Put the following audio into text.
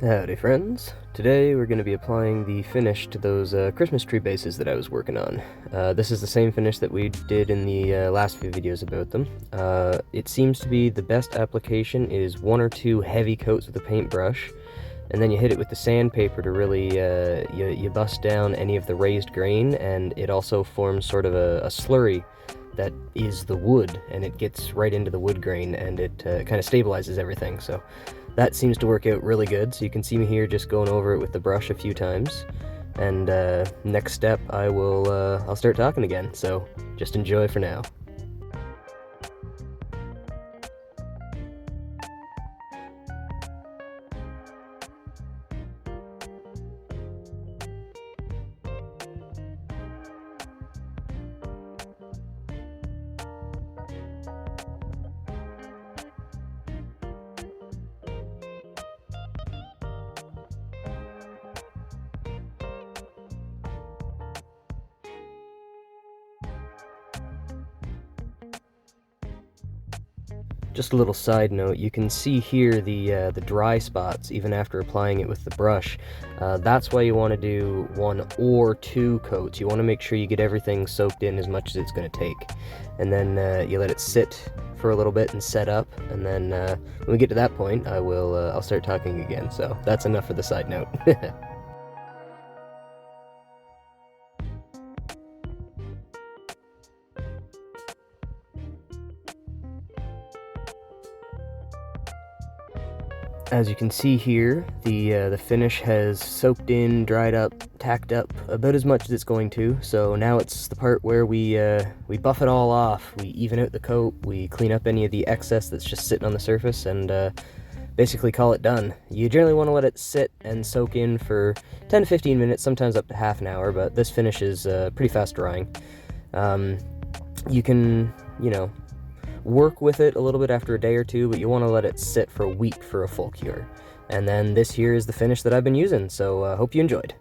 Howdy friends! Today we're going to be applying the finish to those Christmas tree bases that I was working on. This is the same finish that we did in the last few videos about them. It seems to be the best application is 1 or 2 heavy coats with a paintbrush, and then you hit it with the sandpaper to really, you bust down any of the raised grain, and it also forms sort of a slurry that is the wood, and it gets right into the wood grain, and it kind of stabilizes everything. So that seems to work out really good. So you can see me here just going over it with the brush a few times. And next step, I'll start talking again. So just enjoy for now. Just a little side note, you can see here the dry spots even after applying it with the brush. That's why you want to do 1 or 2 coats. You want to make sure you get everything soaked in as much as it's going to take. And then you let it sit for a little bit and set up, and then when we get to that point, I'll start talking again. So that's enough for the side note. As you can see here, the finish has soaked in, dried up, tacked up about as much as it's going to. So now it's the part where we buff it all off. We even out the coat, we clean up any of the excess that's just sitting on the surface, and basically call it done. You generally want to let it sit and soak in for 10 to 15 minutes, sometimes up to half an hour, but this finish is pretty fast drying. You can, work with it a little bit after a day or 2, but you want to let it sit for a week for a full cure. And then this here is the finish that I've been using, so hope you enjoyed.